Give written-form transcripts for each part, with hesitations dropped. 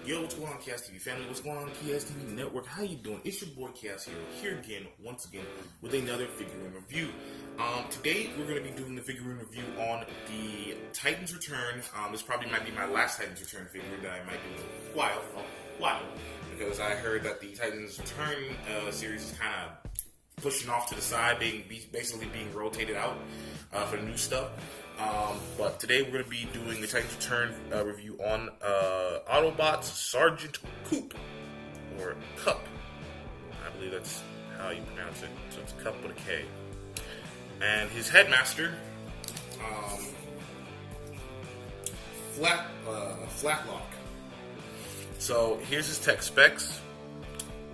Yo, what's going on, Chaos TV family? What's going on, Chaos TV Network? How you doing? It's your boy Chaos here again, once again, with another figurine review. Today we're going to be doing the figurine review on the Titans Return. This probably might be my last Titans Return figure that I might do in a while, because I heard that the Titans Return series is kind of pushing off to the side, basically being rotated out for new stuff. But today we're going to be doing the Titans Return review on Autobots Sergeant Coop, or Cup. I believe that's how you pronounce it. So it's Cup with a K. And his headmaster, Flatlock. So here's his tech specs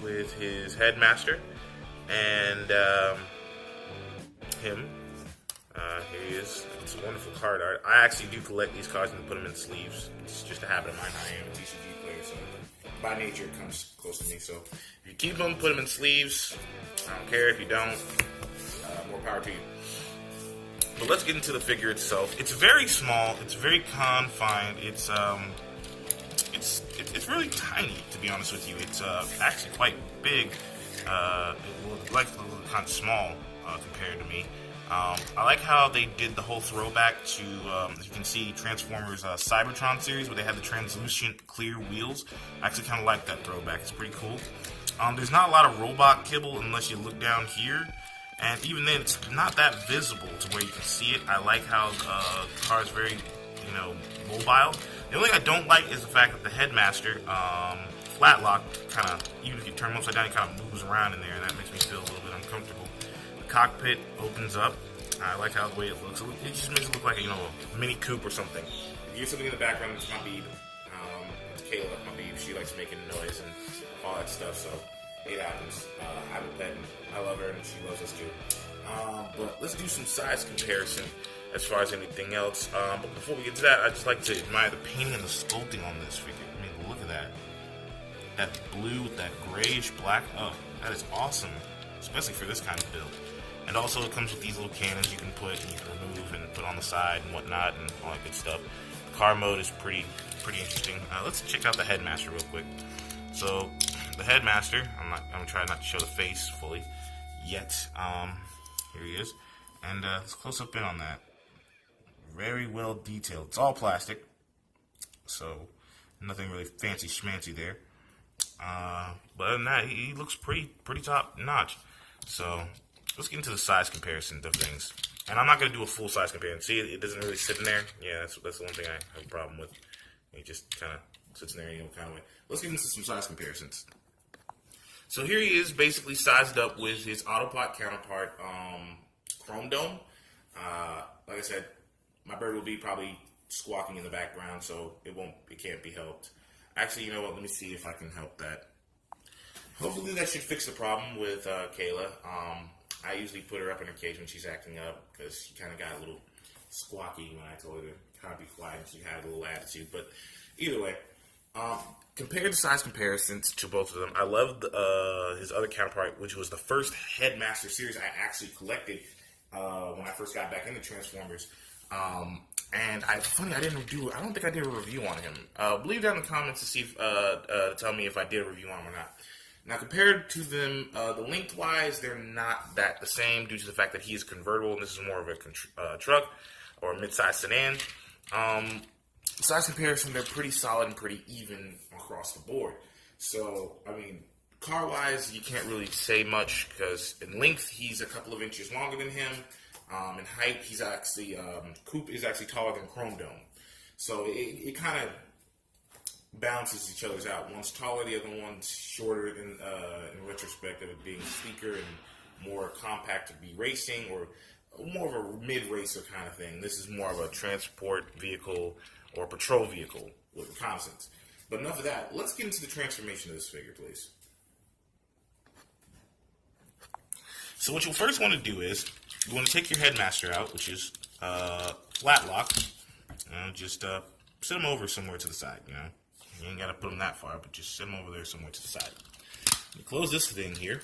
with his headmaster and him. Here he is. It's a wonderful card art. I actually do collect these cards and put them in sleeves. It's just a habit of mine. I am a TCG player, so by nature it comes close to me. So if you keep them, put them in sleeves. I don't care if you don't. More power to you. But let's get into the figure itself. It's very small. It's very confined. It's really tiny, to be honest with you. It's actually quite big. It looks kind of small compared to me. I like how they did the whole throwback to, as you can see, Transformers Cybertron series, where they had the translucent clear wheels. I actually kind of like that throwback. It's pretty cool. There's not a lot of robot kibble unless you look down here, and even then, it's not that visible to where you can see it. I like how the car is very, mobile. The only thing I don't like is the fact that the headmaster, Flatlock, kind of, even if you turn him upside down, he kind of moves around in there, and that makes me feel a little bit uncomfortable. Cockpit opens up. I like how the way it looks. It just makes it look like a mini coupe or something. If you hear something in the background, it's my beeb. It's Kayla, my beeb. She likes making noise and all that stuff. So it happens. I have a pet, and I love her, and she loves us too. But let's do some size comparison as far as anything else. But before we get to that, I'd just like to admire the painting and the sculpting on this figure. I mean, look at that. That blue with that grayish black. Oh, that is awesome, especially for this kind of build. And also it comes with these little cannons you can put and you can remove and put on the side and whatnot and all that good stuff. The car mode is pretty interesting. Let's check out the headmaster real quick. So the headmaster, I'm gonna try not to show the face fully yet. Here he is. And let's close up in on that. Very well detailed. It's all plastic, so nothing really fancy schmancy there. But other than that, he looks pretty top notch. So let's get into the size comparison of things. And I'm not going to do a full size comparison. See, it doesn't really sit in there. Yeah, that's the one thing I have a problem with. It just kind of sits in there kind of way. Let's get into some size comparisons. So here he is, basically sized up with his Autobot counterpart, Chrome Dome. Like I said, my bird will be probably squawking in the background, so it can't be helped. Actually, you know what? Let me see if I can help that. Hopefully that should fix the problem with Kayla. I usually put her up in her cage when she's acting up because she kind of got a little squawky when I told her to kind of be quiet and she had a little attitude. But either way, compare the size comparisons to both of them. I loved his other counterpart, which was the first Headmaster series I actually collected when I first got back into Transformers. And I don't think I did a review on him. Leave down in the comments to see if, tell me if I did a review on him or not. Now, compared to them, the lengthwise, they're not that the same due to the fact that he is convertible and this is more of a truck or a mid-size sedan. Size comparison, they're pretty solid and pretty even across the board. So, I mean, car-wise, you can't really say much because in length, he's a couple of inches longer than him. In height, he's actually, Coop is actually taller than Chrome Dome. So, it kind of balances each other's out. One's taller, the other one's shorter in retrospect of it being sleeker and more compact to be racing or more of a mid-racer kind of thing. This is more of a transport vehicle or patrol vehicle with reconnaissance. But enough of that. Let's get into the transformation of this figure, please. So what you'll first want to do is you want to take your headmaster out, which is Flatlock. Just sit him over somewhere to the side, You ain't got to put them that far, but just sit them over there somewhere to the side. You close this thing here.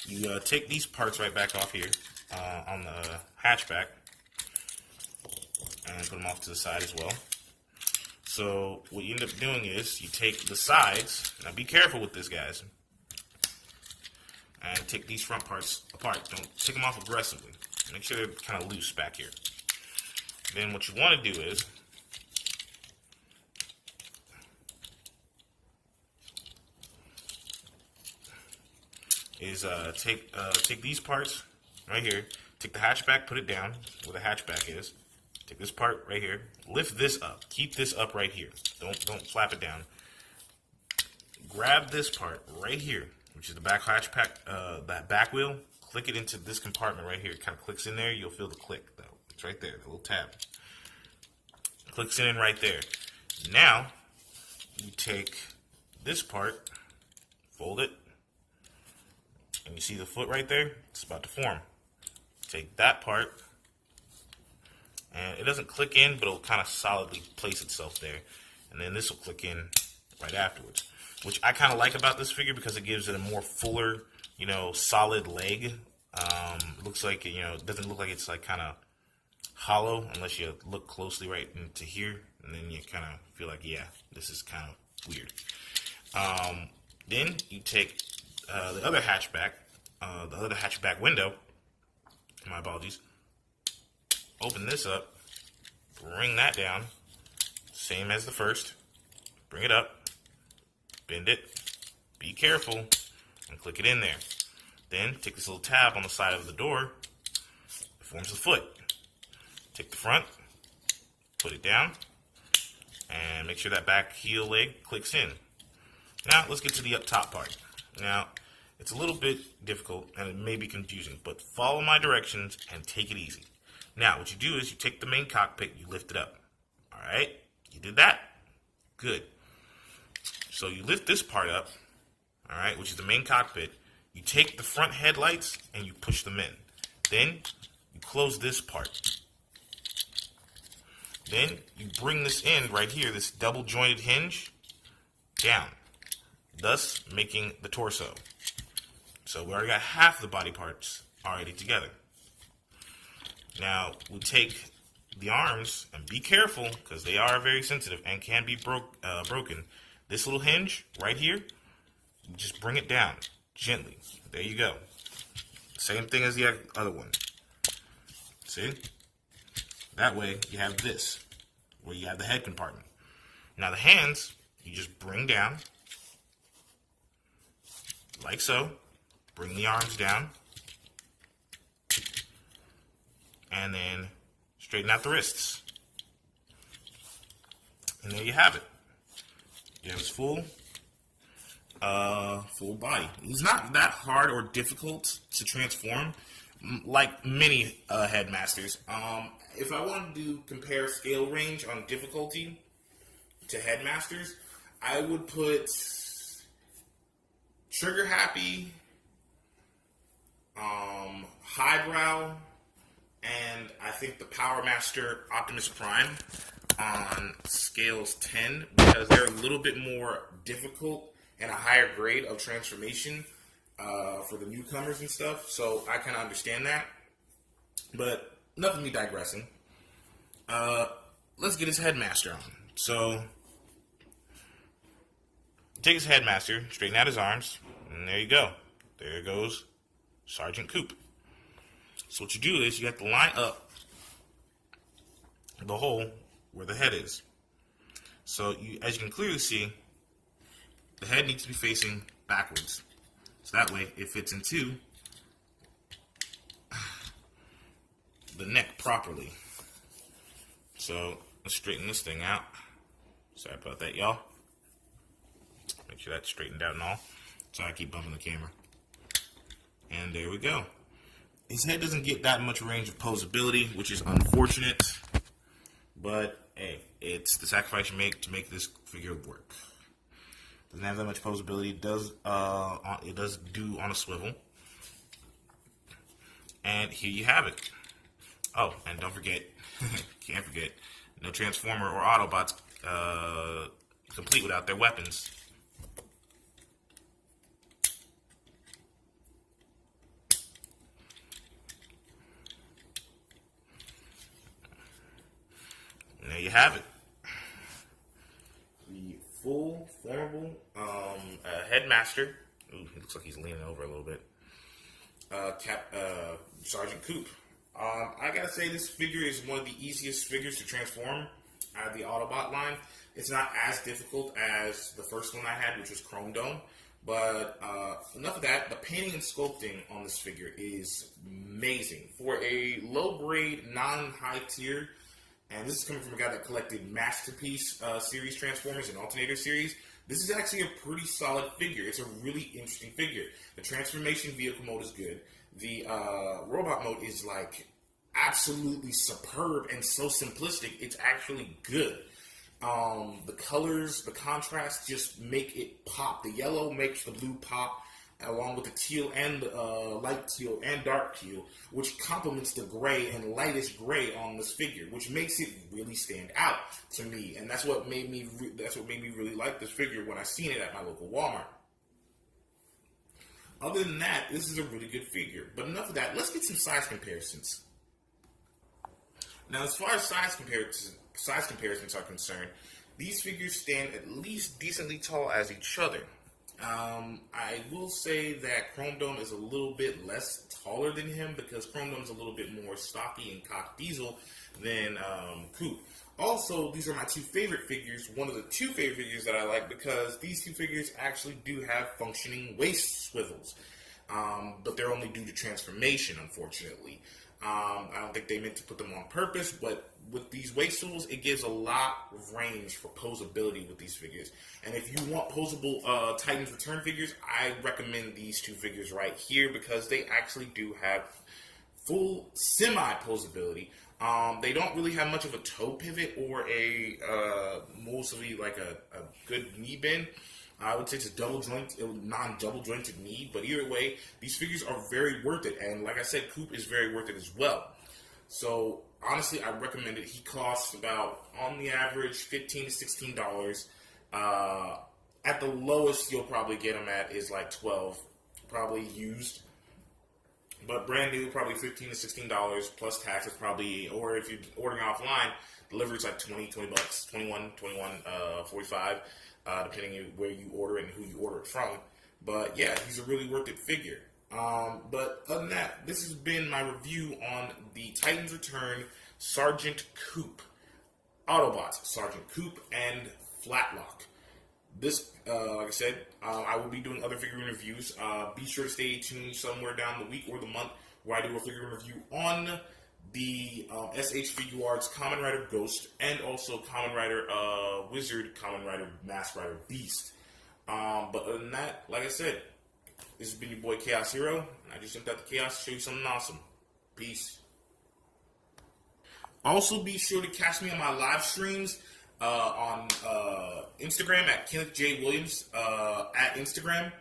You take these parts right back off here on the hatchback and put them off to the side as well. So what you end up doing is you take the sides. Now be careful with this, guys. And take these front parts apart. Don't take them off aggressively. Make sure they're kind of loose back here. Then what you want to do is take these parts right here. Take the hatchback, put it down where the hatchback is. Take this part right here. Lift this up. Keep this up right here. Don't flap it down. Grab this part right here, which is the back hatchback, that back wheel. Click it into this compartment right here. It kind of clicks in there. You'll feel the click though. It's right there, the little tab. Clicks in right there. Now you take this part, fold it, and you see the foot right there? It's about to form. Take that part, and it doesn't click in, but it'll kind of solidly place itself there. And then this will click in right afterwards, which I kind of like about this figure because it gives it a more fuller, you know, solid leg. Looks like, you know, it doesn't look like it's like kind of hollow unless you look closely right into here, and then you kind of feel like, yeah, this is kind of weird. Then you take the other hatchback window. My apologies. Open this up, bring that down, same as the first. Bring it up, bend it, be careful, and click it in there. Then take this little tab on the side of the door, it forms the foot. Take the front, put it down, and make sure that back heel leg clicks in. Now let's get to the up top part. Now it's a little bit difficult and it may be confusing, but follow my directions and take it easy. Now what you do is you take the main cockpit, you lift it up. Alright, you did that? Good. So you lift this part up, alright, which is the main cockpit. You take the front headlights and you push them in. Then you close this part. Then you bring this end right here, this double jointed hinge, down, thus making the torso. So we already got half the body parts already together. Now we take the arms, and be careful because they are very sensitive and can be broken. This little hinge right here, you just bring it down gently. There you go. Same thing as the other one. See? That way you have this, where you have the head compartment. Now the hands, you just bring down, like so. Bring the arms down, and then straighten out the wrists. And there you have it. You have his full body. He's not that hard or difficult to transform, like many Headmasters. If I wanted to compare scale range on difficulty to Headmasters, I would put Trigger Happy, Highbrow, and I think the Power Master Optimus Prime on scales 10, because they're a little bit more difficult and a higher grade of transformation for the newcomers and stuff. So I kind of understand that. But enough of me digressing. Let's get his Headmaster on. So take his Headmaster, straighten out his arms, and there you go. There goes Sergeant Coop. So what you do is you have to line up the hole where the head is. So as you can clearly see, the head needs to be facing backwards. So that way it fits into the neck properly. So let's straighten this thing out. Sorry about that, y'all. Make sure that's straightened out and all. Sorry, I keep bumping the camera. And there we go. His head doesn't get that much range of posability, which is unfortunate. But hey, it's the sacrifice you make to make this figure work. Doesn't have that much posability. It does do on a swivel. And here you have it. Oh, and don't forget, can't forget, no Transformer or Autobots complete without their weapons. And there you have it. full formable headmaster. Ooh, he looks like he's leaning over a little bit. Sergeant Coop. I gotta say, this figure is one of the easiest figures to transform out of the Autobot line. It's not as difficult as the first one I had, which was Chrome Dome. But enough of that. The painting and sculpting on this figure is amazing. For a low-grade, non-high tier, and this is coming from a guy that collected Masterpiece series Transformers and Alternator series, this is actually a pretty solid figure. It's a really interesting figure. The transformation vehicle mode is good. The robot mode is like absolutely superb and so simplistic, it's actually good. The colors, the contrast just make it pop. The yellow makes the blue pop, along with the teal and light teal and dark teal, which complements the gray and lightish gray on this figure, which makes it really stand out to me. And that's what made me really like this figure when I seen it at my local Walmart. Other than that, this is a really good figure. But enough of that. Let's get some size comparisons. Now, as far as size comparisons are concerned, these figures stand at least decently tall as each other. I will say that Chrome Dome is a little bit less taller than him because Chrome Dome is a little bit more stocky and cock diesel than Coop. Also, these are my two favorite figures, one of the two favorite figures that I like because these two figures actually do have functioning waist swivels. But they're only due to transformation, unfortunately. I don't think they meant to put them on purpose, but with these waist swivels, it gives a lot of range for posability with these figures. And if you want posable Titans Return figures, I recommend these two figures right here because they actually do have full semi-posability. They don't really have much of a toe pivot or a mostly like a good knee bend. I would say it's a non-double jointed knee, but either way, these figures are very worth it. And like I said, Coop is very worth it as well. So honestly, I recommend it. He costs about, on the average, $15 to $16. At the lowest you'll probably get him at is like $12, probably used. But brand new, probably $15 to $16 plus taxes, probably. Or if you're ordering offline, delivery's like $20 bucks, 21, 45. Depending on where you order it and who you order it from. But yeah, he's a really worth it figure. But other than that, this has been my review on the Titans Return Sergeant Coop, Autobots Sergeant Coop, and Flatlock. This, like I said, I will be doing other figurine reviews. Be sure to stay tuned somewhere down the week or the month where I do a figurine review on the SH Figuarts Kamen Rider Ghost and also Kamen Rider Wizard, Kamen Rider Mask Rider Beast. But other than that, like I said, this has been your boy Chaos Hero, and I just jumped out the chaos to show you something awesome. Peace. Also, be sure to catch me on my live streams on Instagram at Kenneth J. Williams at Instagram.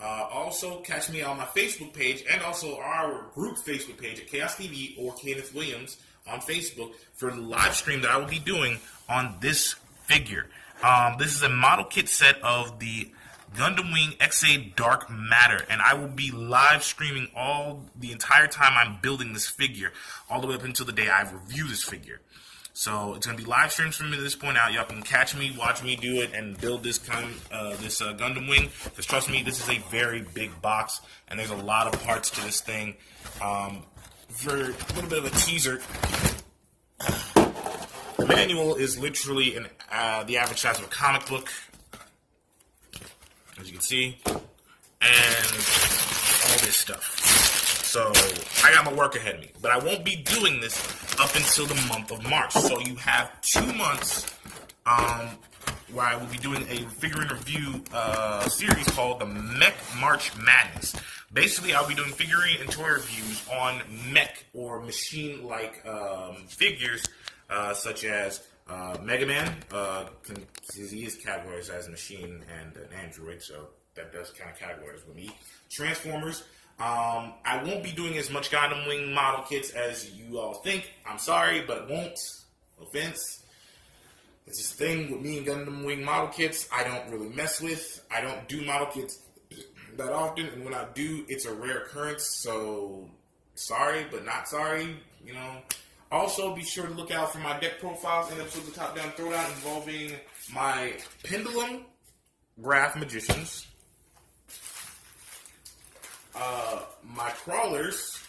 Also, catch me on my Facebook page and also our group Facebook page at Chaos TV or Kenneth Williams on Facebook for the live stream that I will be doing on this figure. This is a model kit set of the Gundam Wing XA Dark Matter, and I will be live streaming the entire time I'm building this figure, all the way up until the day I review this figure. So it's going to be live streams from this point out. Y'all can catch me, watch me do it, and build this Gundam Wing. Because trust me, this is a very big box, and there's a lot of parts to this thing. For a little bit of a teaser, the manual is literally the average size of a comic book, as you can see, and all this stuff. So I got my work ahead of me, but I won't be doing this up until the month of March. So you have 2 months where I will be doing a figurine review series called the Mech March Madness. Basically, I'll be doing figurine and toy reviews on mech or machine-like figures, such as Mega Man, because he is categorized as a machine and an android, so that does kind of categorize with me. Transformers. I won't be doing as much Gundam Wing model kits as you all think. I'm sorry, but it won't. No offense. It's this thing with me and Gundam Wing model kits I don't really mess with. I don't do model kits that often, and when I do, it's a rare occurrence, so sorry, but not sorry. You know, Also, be sure to look out for my deck profiles and episodes of Top Down Throwdown involving my Pendulum Graph Magicians, my Crawlers.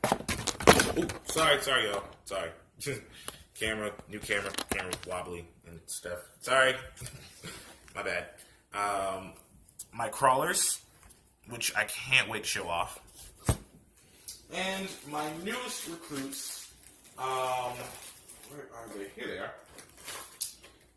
Oh, sorry, y'all. Sorry. New camera wobbly and stuff. Sorry. My bad. My Crawlers, which I can't wait to show off. And my newest recruits, where are they? Here they are.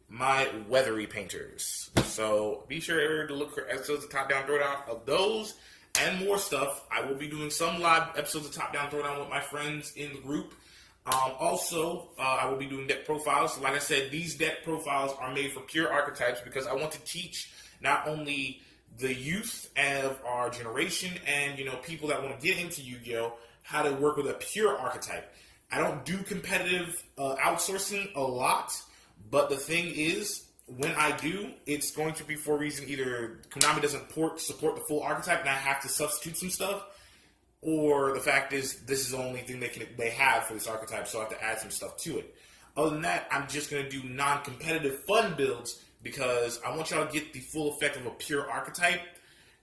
My Weathery Painters. So be sure to look for episodes of Top Down Throwdown of those and more stuff. I will be doing some live episodes of Top Down Throwdown with my friends in the group. Also, I will be doing deck profiles. Like I said, these deck profiles are made for pure archetypes because I want to teach not only the youth of our generation and, people that want to get into Yu-Gi-Oh! How to work with a pure archetype. I don't do competitive outsourcing a lot, but the thing is, when I do, it's going to be for a reason either Konami doesn't support the full archetype and I have to substitute some stuff, or the fact is this is the only thing they have for this archetype, so I have to add some stuff to it. Other than that, I'm just going to do non-competitive fun builds because I want y'all to get the full effect of a pure archetype,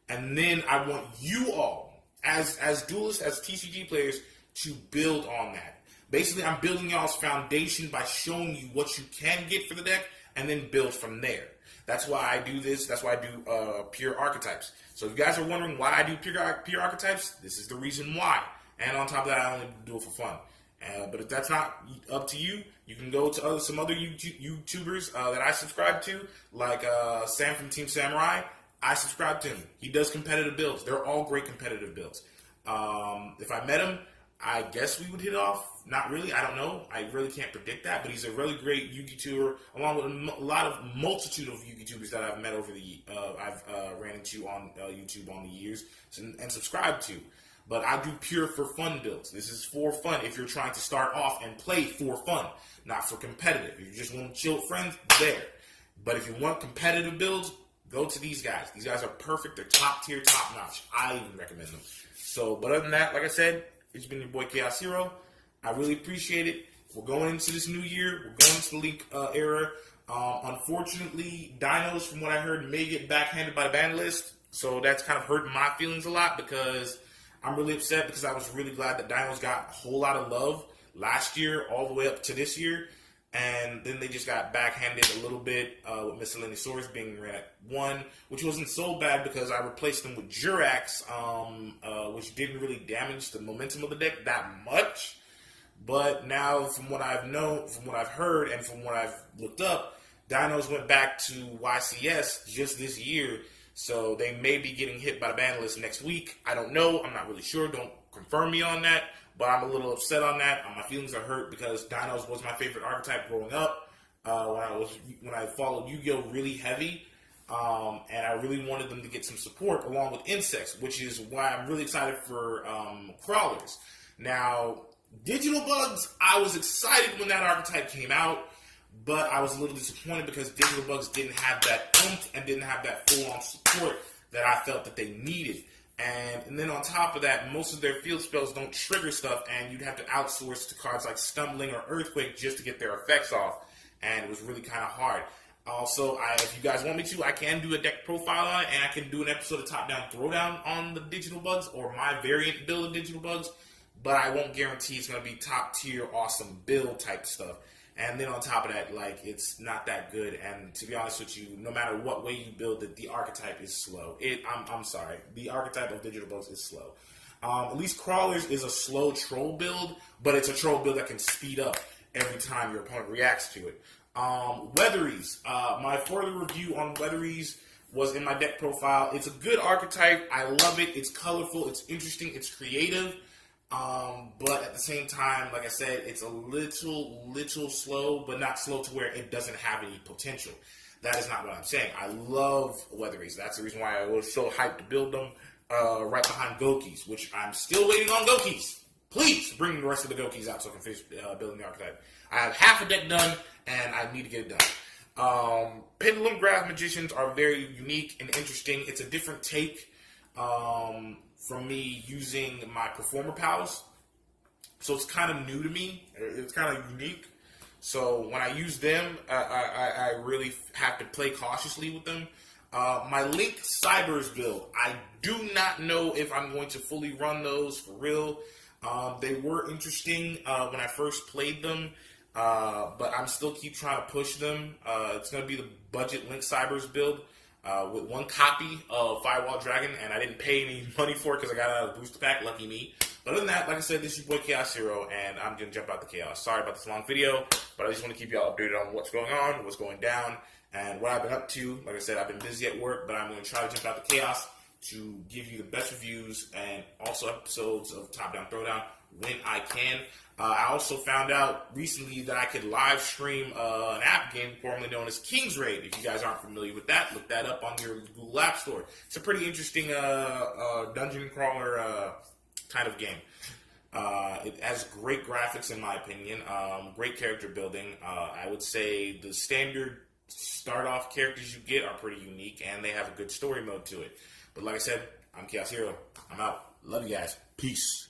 and then I want you all, as duelists, as TCG players, to build on that. Basically, I'm building y'all's foundation by showing you what you can get for the deck, and then build from there. That's why I do this. That's why I do pure archetypes. So if you guys are wondering why I do pure archetypes, this is the reason why. And on top of that, I only do it for fun. But if that's not up to you, you can go to some other YouTubers that I subscribe to, like Sam from Team Samurai. I subscribe to him. He does competitive builds. They're all great competitive builds. If I met him, I guess we would hit off. Not really. I don't know. I really can't predict that. But he's a really great Yu-Gi tuber, along with a multitude of Yu-Gi tubers that I've met over I've ran into on YouTube on the years and subscribed to. But I do pure for fun builds. This is for fun. If you're trying to start off and play for fun, not for competitive. If you just want to chill with friends, there. But if you want competitive builds, go to these guys. These guys are perfect. They're top tier, top notch. I even recommend them. So, but other than that, like I said, it's been your boy Chaos Hero. I really appreciate it. We're going into this new year. We're going into the Link era. Unfortunately, Dinos, from what I heard, may get backhanded by the ban list. So that's kind of hurting my feelings a lot because I'm really upset because I was really glad that Dinos got a whole lot of love last year all the way up to this year. And then they just got backhanded a little bit with Miscellaneous Swords being ran at 1, which wasn't so bad because I replaced them with Jurax, which didn't really damage the momentum of the deck that much. But now, from what I've known, from what I've heard, and from what I've looked up, Dinos went back to YCS just this year, so they may be getting hit by the ban list next week. I don't know. I'm not really sure. Don't confirm me on that. But I'm a little upset on that. My feelings are hurt because Dinos was my favorite archetype growing up. When I followed Yu-Gi-Oh! Really heavy, and I really wanted them to get some support along with Insects, which is why I'm really excited for Crawlers. Now, Digital Bugs, I was excited when that archetype came out, but I was a little disappointed because Digital Bugs didn't have that oomph and didn't have that full-on support that I felt that they needed. And then on top of that, most of their field spells don't trigger stuff, and you'd have to outsource to cards like Stumbling or Earthquake just to get their effects off, and it was really kind of hard. Also, if you guys want me to, I can do a deck profile on it, and I can do an episode of Top Down Throwdown on the Digital Bugs, or my variant build of Digital Bugs, but I won't guarantee it's going to be top tier, awesome build type stuff. And then on top of that, it's not that good. And to be honest with you, no matter what way you build it, the archetype is slow. I'm sorry. The archetype of Digital Bugs is slow. At least Crawlers is a slow troll build, but it's a troll build that can speed up every time your opponent reacts to it. Weatheries. My further review on Weatheries was in my deck profile. It's a good archetype. I love it. It's colorful. It's interesting. It's creative. But at the same time, like I said, it's a little slow, but not slow to where it doesn't have any potential. That is not what I'm saying. I love Weatheries. That's the reason why I was so hyped to build them right behind Gokis, which I'm still waiting on Gokis. Please bring the rest of the Gokis out so I can finish building the archetype. I have half a deck done, and I need to get it done. Pendulum Graph Magicians are very unique and interesting. It's a different take from me using my Performer Pals. so it's kind of new to me. It's kind of unique. So when I use them, I really have to play cautiously with them. My Link Cybers build, I do not know if I'm going to fully run those for real. They were interesting when I first played them, but I'm still keep trying to push them. It's going to be the budget Link Cybers build with one copy of Firewall Dragon, and I didn't pay any money for it because I got it out of the booster pack. Lucky me. But other than that, like I said, this is your boy Chaos Hero, and I'm going to jump out the chaos. Sorry about this long video, but I just want to keep y'all updated on what's going on, what's going down, and what I've been up to. Like I said, I've been busy at work, but I'm going to try to jump out the chaos to give you the best reviews and also episodes of Top Down Throwdown when I can. I also found out recently that I could live stream an app game formerly known as King's Raid. If you guys aren't familiar with that, look that up on your Google App Store. It's a pretty interesting dungeon crawler kind of game. It has great graphics in my opinion, great character building. I would say the standard start off characters you get are pretty unique, and they have a good story mode to it. But like I said, I'm Chaos Hero. I'm out. Love you guys. Peace.